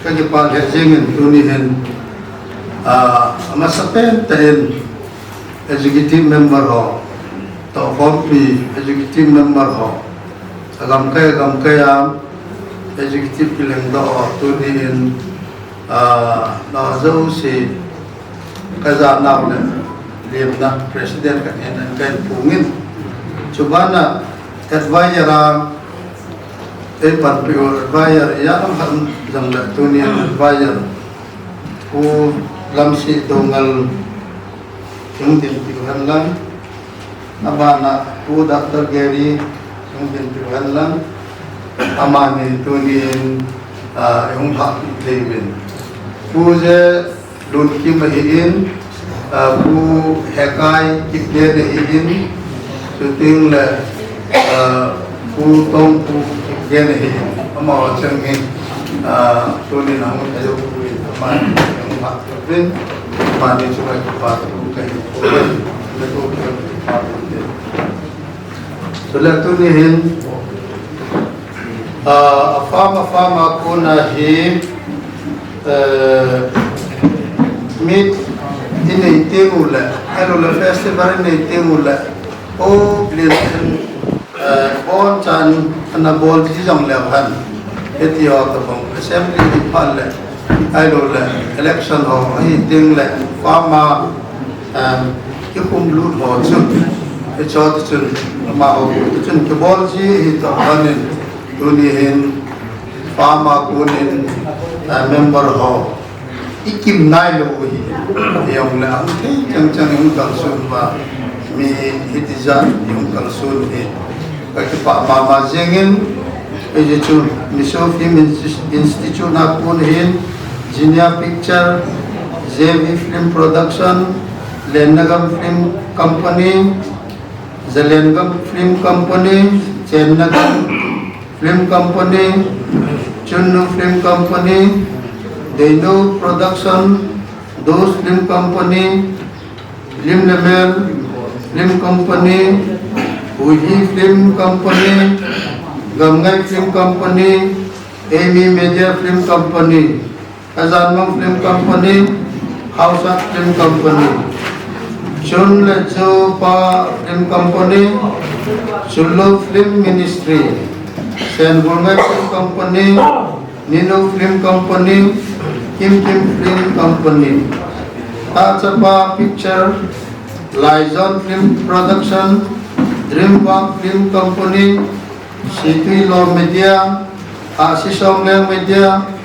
Kagipal hejingin tunihin masapen tahin executive member ho to kompi executive member ho agam kaya executive pilang do tunihin na zo si kazanaw na liam na president kanina kain pungin coba na advisor panpio advisor yang ham jang la tunihin advisor ku lamsi Doungel yung tintihan lang nabana po Dr. Gary yung tintihan lang amani tunihin yung hapit David po je lunki mahiin po hekay kikde nahiin suting la po tong po kikde nahiin amaw siyangin tunihin ang tayo po amani Rin, mani suka kepada kayu koran, lepas itu kepada. Setelah tu nihin, afam aku nahi meet ini timula, kalau festival ini timula, oh beliau bon can, anda bon di jam lebahan, itu ya tu assembly di phal idol election ho ai ding le farmer ki kum lut ho chun e chot chun ma ho chun ke bol ji hi to hanin tunihin farmer kunin member ho ikim nai lo hi yong la ang chang chang yung kal sun ba mi hitijan yung kal sun hi ka ki pa ma jengin e je chun miso film institute na kunin Jinia Picture, JV Film Production, Lenagam Film Company, Zelengam Film Company, Chennagam Film Company, Chunnu Film Company, Deno Production, Dos Film Company, Lim Lemel Film Company, Uji Film Company, Gamgai Film Company, Amy Media Film Company, Kazanmang Film Company, Hausa Film Company, Chun Lecho Pa Film Company, Chullo Film Ministry, Sen Bulgai Film Company, Nino Film Company, Kim Film Company, Tachapa Picture, Lizon Film Production, Dreamwalk Film Company, City Law Media, Asisong Media,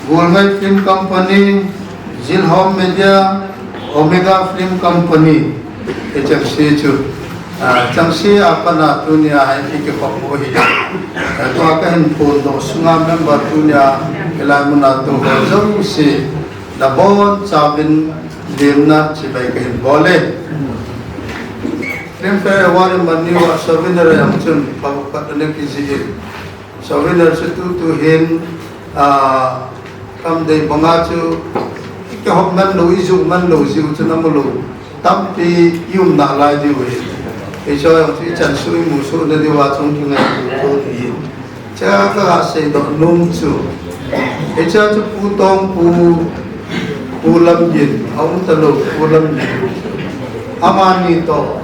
Golgai Film Company, Zilhom Media, Omega Film Company. Ejak situ, jangsi apa na dunia ini kepapuhi. Itu akan pun sungai member dunia kelamin atau jauh si dabon sabin dimna sebagai boleh. Film festival maniwa souvenir yang cun pakai nekisi. Souvenir situ tuhin kam day bangacu ikahok man lo isu tu namulu tapi yum nak lagi we iso yang tu ikan sui musuh dari wacung tunai tu di jaga asai dok nungcu iso tu putong pulam jin awam telo pulam jin amani to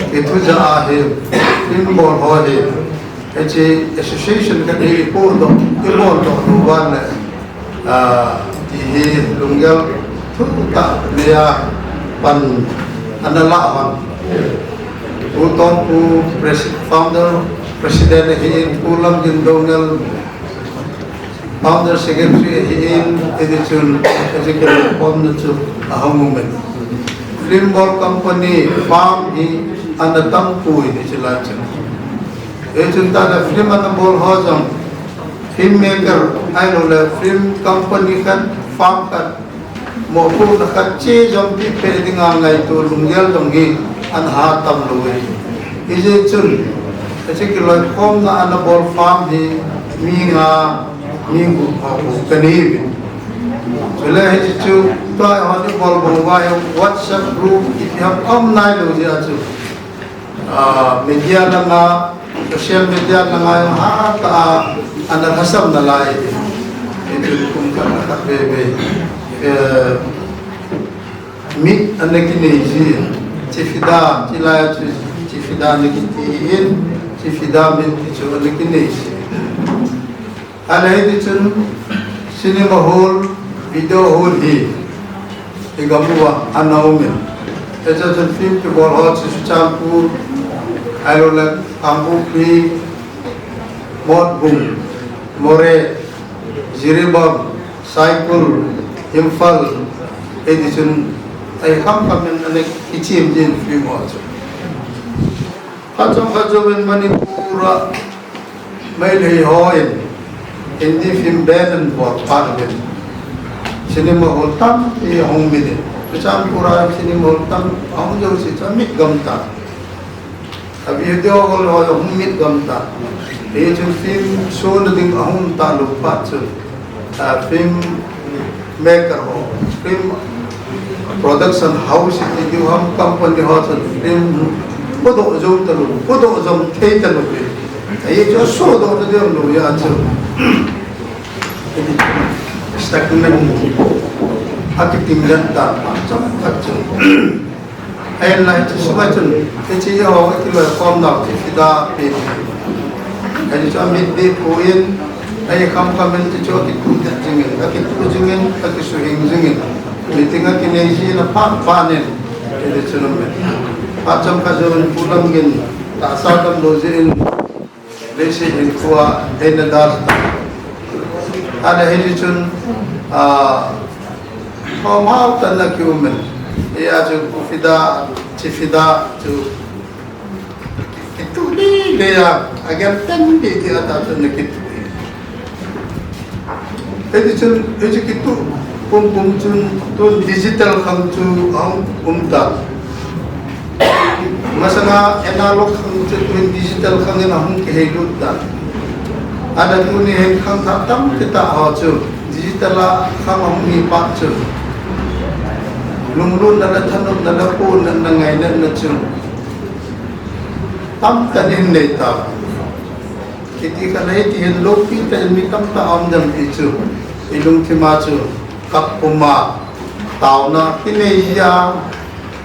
itu jahil timbul hohe ichi association kan ipo dok luar di Doungel tu tak dia pan analaman utong pu founder presiden hin pulam din Doungel founder secretary hin edition executive founder tu ahamumen film ball company farm hi anatampu ini silacan itu tak film anabol hozam filmmaker, ayolah film company kan, farm kan, maupun kecil jompi pedingan itu Doungel dongi anhatam loe. Ije cun, ije kalau kom na anabol farm di minggu kanibin. Soalnya ije cun, tuh hari bol bawa WhatsApp group, itu ham nai lo dia cun. Media lama social media na ngayon anak hasam na lai itu kung ka bebe mit anak ini cifida cilaya cifida nikitiin cifida mit itu anak ini ada itu cinema hall video hall igamua anaumin itu film ke bawah sesuatu ayolah kampung di modbung more jiribab cycle phal edition ay kamen anek ichim din film also kacang Manipura may lehoin hindi film band for parliament cinema hall tam hong bidin kacang pura cinema hall tam hong jauh si camik gamta video hall hong mit gamta itu film show nading ahun taluk patsul film maker ho film production house itu ham company house film podo jom taluk podo jom thei taluk itu show do nading lo ya chu statement acting lanta macam macam ayat lain semacam itu yo itu form dah kita jadi kami di poin ayat kamu itu cuci kuda jengin, kaki tu jengin, kaki suhing jengin, ditinggal kini isi nampak panen, jadi cuma macam kajian pulang gin, tak sadam dozin, lesi kuah enadar, ada ini cun, mau tanah kiumen, ia tu Kufida, Cifida tu. Itu dia agar tadi dia tak nak itu. Itu kita pun tu digital kan tu tak. Masalah analog kan tu digital kan yang hong kehidup tak. Ada tu ni kan tak tam kita tu digital kan hong ni pak tu. Lulun nala tanam nala pun nala ngai nala tu. Tam tanin neta, ketika naik tihen lopi tajen mitam taam jam itu, ilung timacu, kapuma, tauna kini ya,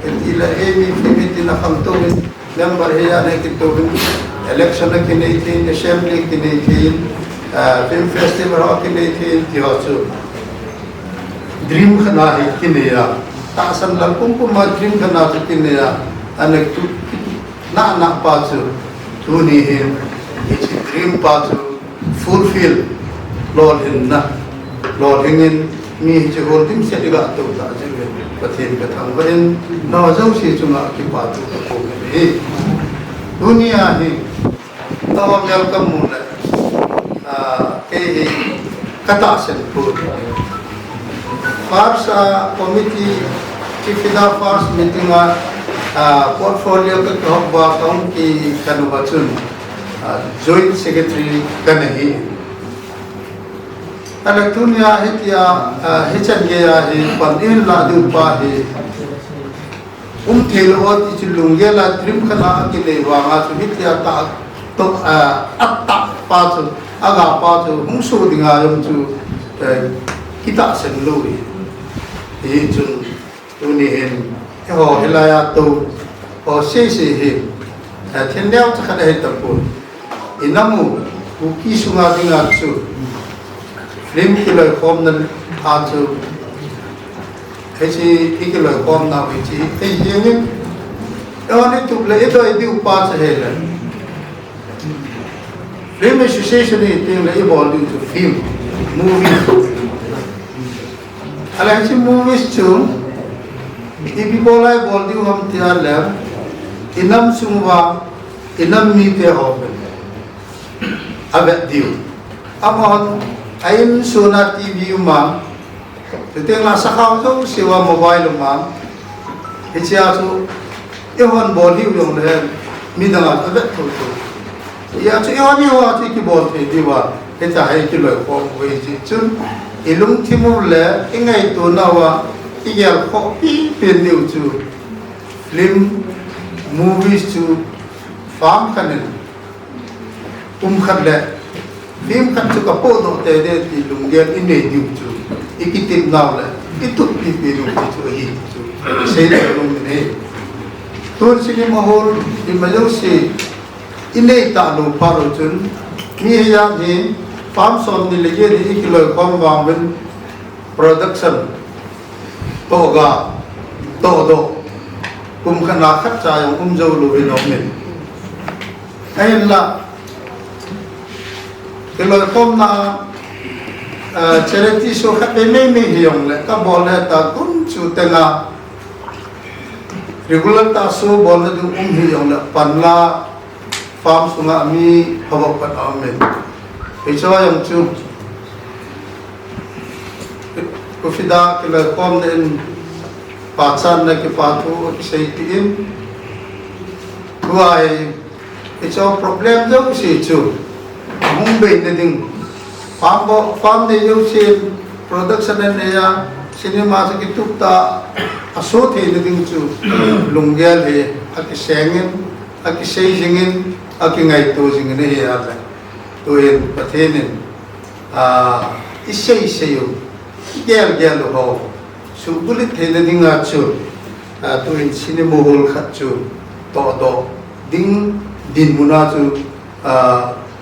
ila emi tina kantoin, member hiya na kitobin, election na kini tin, assembly kini tin, film festival kini tin, tihacu, dream kana kini ya, taasan lang kumpuma dream kana kini ya, anak tu nak pasu tunihin isi dream pasu fulfill Lord ingin mi hiche holding siya diga tu tak juga patin katang bahin nawazau si cuma kipatu aku ini dunia ni tawam yang kamu lah kata senpur farsa komiti Kufida farsa meeting portfolio ke khobba kaum ki kanubachun joint secretary kanahi ala dunia hitia hichan gaya hi pandil la du pa hi thelot ichulunge la trim kana ki lewa nga su hitia ta to atta pa chu aga pa chu hungsu dinga yom chu kita sen lui hi chun unihin ho hilaya tu ho si hi thiên đeo cho khadai hitapun inamu Kuki sunga dinga chu film kiloi khom nan a chu hechi ikiloi khom na hechi ei yeng oni tu le edo edi upa cha hela film association ni ting le evolve into film movie ala hechi movies chu ibi bolai boldi hum tiar lab inam sungwa inam mi te hoben abet diu amon aim sona tv ma teteng la sakau so siwa mobile ma hichia so ehon boldi yong le mi danga abet to ya chu ehon wa chu ki bol te diwa eta hai ki lo ko we chi chun ilung thimu le ingai to na wa iya kopi pendiu chu film movies chu farm kanen khát lệ phim khát cho cả bộ độ tệ để thì lùng đen in này nhiều chú ít tìm nào lệ ít tụt ít bị lùng chú hi chú xây lại lùng này tôi xin mà hôn thì mà giống gì in này ta lùng phá rồi chú mi hay gì farm son đi lấy cái gì lời con vàng bên production tổ gà tổ độ cùng khăn lá khát trà yung dâu lùi nó mình hay là cái lời con là charity show khát bên mấy mấy hiền lệ các bọn này ta cũng chủ tên là regular ta show bọn này cũng hiền lệ pan la farm sunga mi hawak pan amen thì cho yung chú Kufida cái lời con nên pasan na kipatu sa itiin kuai ito problem daw si chu mong bin na ding farm de yung si production na niya sinima sa kitukta asot he na ding chu lunggel he akisengin akisayingin akingay to singin he ala tuin patenin isay-isayo gel ho subulit he na ding chu tuin sinimuhol khat chu to ding din muna chu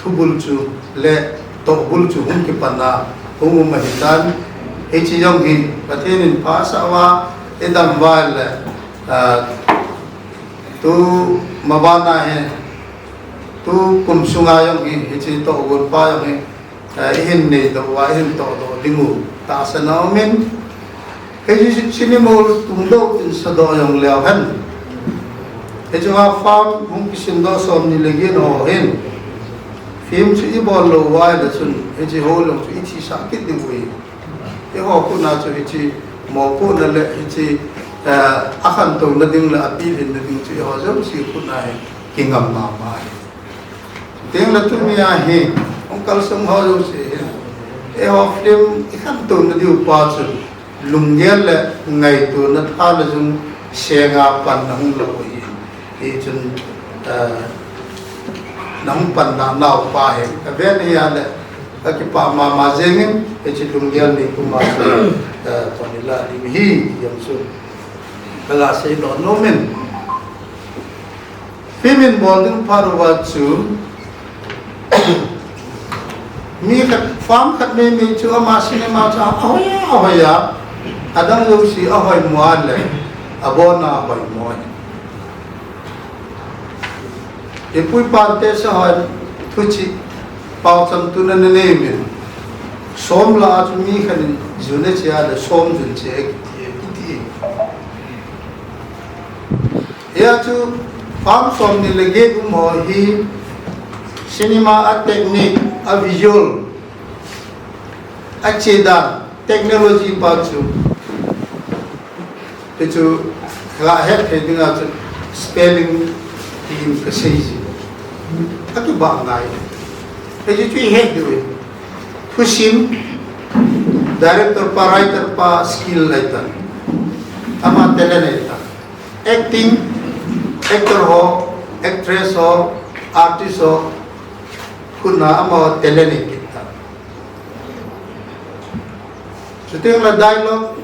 thubul chu le to bul chu hum ki panna hum mahitan e chi yong hi pathenin pa sawa edam wal tu mabana he tu kum sunga yong hi chi to gon pa yong hi hin ne to wa hin to dingu ta sana min e chi sinimul tungdo tin sa do yong leo han Ito nga farm mong kisindo som nilagyan o hin. Film su ibon lo wai da sun iti holong su iti sakit di wi. Iho ko na su iti mo ko na le iti akan to na ding la apilin na ding su iho so si ko na kingam mama. Ding la tu miya hi ang kalsong ho si iho film ikan to na di upa su lunggel le ngay to na thala sun sengapan na hong lo thì chun nang pan na nau pa he ka ve ni ya le ka ki pa ma jengin e chi lung gel ni ku ma to ni la ni hi yam su kala se no no men pimin bolding paru wa chu mi ka farm khat me mi chu ama cinema cha ahoya adang lu si ahoy mo le abona hoy mo Ipui pante sa han tuchi pau cham tu na ne min som la chu mi khan june chia da som jun che ti ya chu farm som ni lege mo hi cinema a technique a visual a cheda technology pa chu te chu la het he dinga chu spelling team ka sei Aku banggai. Jadi tu head dulu. Fusim director pa writer pa skill laita. Ama talent laita. Acting actor ho, actress ho, artist ho. Kuna ama talent kita. Setiap la dialogue,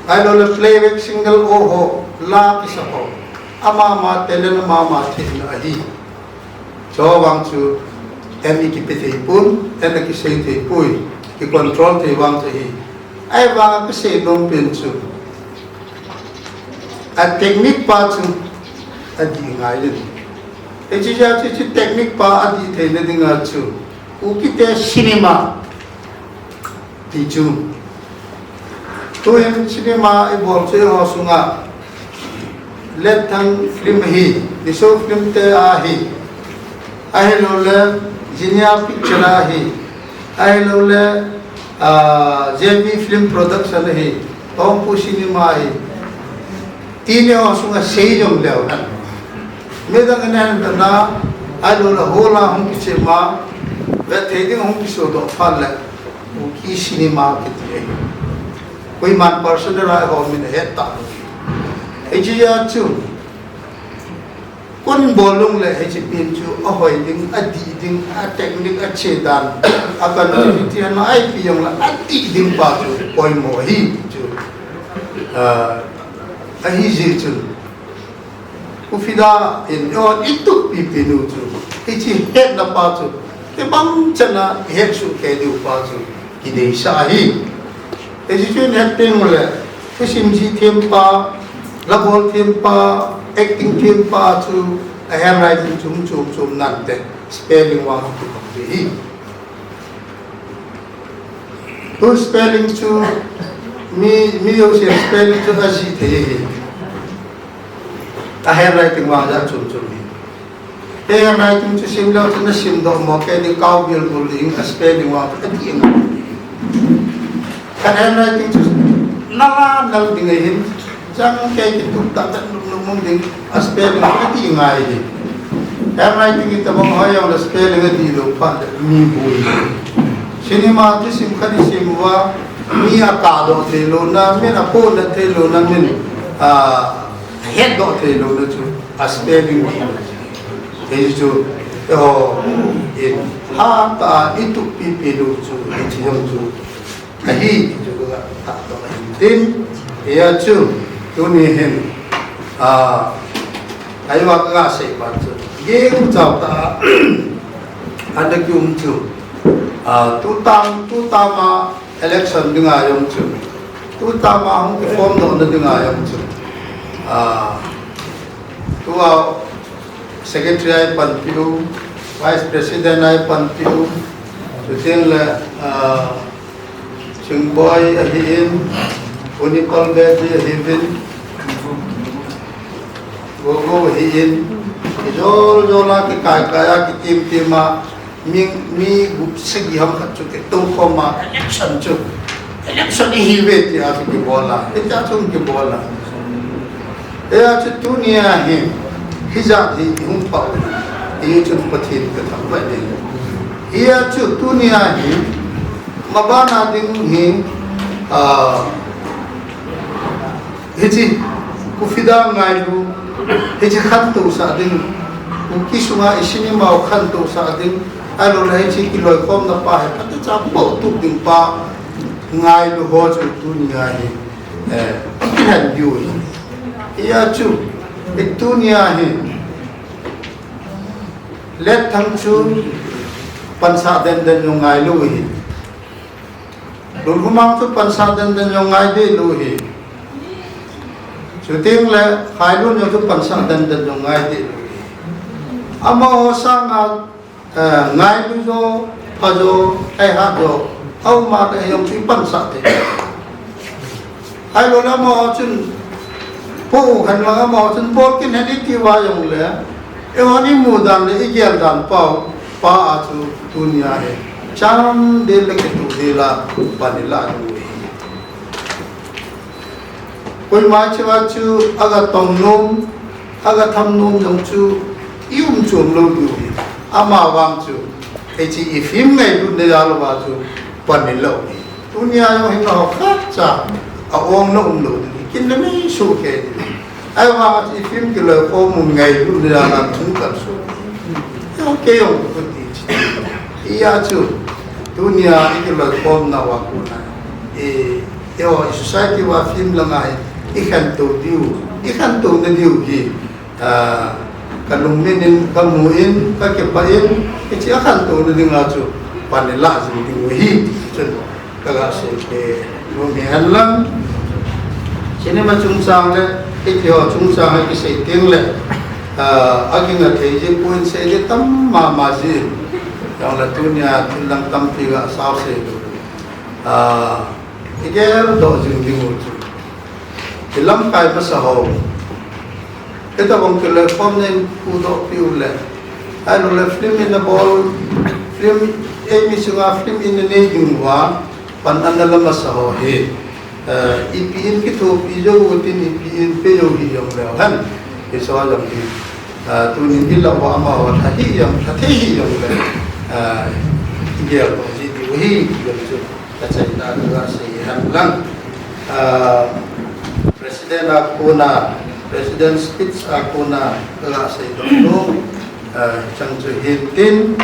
la playback single ho la kisa ho. Ama talent ama thina ahi. So wang chu emi ki pete pun en ki sei te pui ki control te wang te hi ai wang ki sei nom pen chu a technique pa chu a di ngai le e chi ja chi technique pa a di the ne ding a chu u ki te cinema ti chu to en cinema e bol che ho sunga let thang film hi ni so film te a hi ahilole jinia picture hi ahilole JB film production hi tompu cinema hi tine ho sunga sei jom leo han medang nan na ahilole hola hum kiche ma ve theding hum kiso do phal le ki cinema kiti koi man person ra ho min he ta ejiya chu quân bolung le hay chỉ pin chu ở hồi ding adi ding technique chế đàn akan activity nó ai phi yang là adi ding pa chu koi mo hi chu hi gì chu Kufida in yon itu pipinu chu ichi het na pa chu ke bang chana het chu ke du pa chu ki de sa hi e ji chu net pin mo le sim ji thêm pa labol thêm pa acting thêm pa chu handwriting chum nan te spelling wa ku ku hi to spelling chu mi yo spelling chu a ji the hi handwriting wa ja chum hi handwriting chu sim lo chu na sim do mo ke ni kaw bil buling spelling wa ka di nga handwriting chu nala nal ding hin chang ke ki tu ta ta mong ding spelling ka di nga hi handwriting ita bang hayang la spelling di do pa mi bui cinema ti sim khani sim wa mi akado te lo na min apo na te lo na min head do te lo na chu spelling di e chu in ha ta itu pi pi lo chu ti yong chu hi chu ga ta to tin ya chu tu ni hen ai wa ka se pa chu ye ku chao ta ada kyum chu tu tam ma election dinga yong chu tu tam ma hong ke form do na dinga yong chu tu secretary ai pan piu vice president ai pan piu tu tin la chung boy a hin unicol be hivin go hin jol la ki kaya ki tim ma mi gup segi ham khat chu ke to ko ma election hi ve ti a ki bola e ta chung ki bola e a chu dunia hi hijat hi hum pa e chu pathin ka tham ba de e a chu dunia hi mabana ding hi hichi Kufida ngai lu hichi khan tu sa ding Kuki sunga isini mau khan tu sa ding alo la hichi ki loi kom na pa he pat cha po tu ding pa ngai lu ho chu tu ni ngai han yu ya chu tu ni hi let thang chu pan sa den yo ngai lu hi lu mang chu pan sa den yo ngai de lu hi Shooting le khai luôn yo tu pan sa den yo ngai de ama sang ngai lu jo pa jo ai ha jo au ma de yong chi pan sa te ai lo la mo chun po khan la mo chun po kin he ki wa yong le e wa ni mu dan le i gyal dan pa pa a chu dunia he cham de le ke tu de la pa ni la du koi ma chwa chu aga tong nom aga tham nom jong chu munchuom lo du ama wang chu e chi ifim ngai du de ya lo ba chu pan ni lo dunia yo hin ho khat cha a ong no lo kin le me su ke ai wa chi ifim ki lo ko mu ngai du de ya na chung ka su yo ke yo ko ti chi ya chu dunia i lo ko na wa ku na yo society wa film la ngai i khan to na diu ki kalungminin kamuin kakipain ichi akan to na ding achu panila jing ding hi chen kaga se ke lumihan lang sine ma chung sang le ichi ho chung sang ki se ting le aging a thei je point se je tam ma ji yang la dunia tilang tam pi ga sao se igel do jing ding uchu ilam kai pa sa ho ito bang kila form nen pudo piule ano la film in the ball film sunga film in the neging wa pan anala masaho he ipin ki to pijo utin ipin pe yo hi yong le han iso jam ki tunin ila wa ma wa thahi yong le ye ko ji di hi yong chu ta chai na ga se han lang president akuna President speech ako na kaya sa ito chang chu hin tin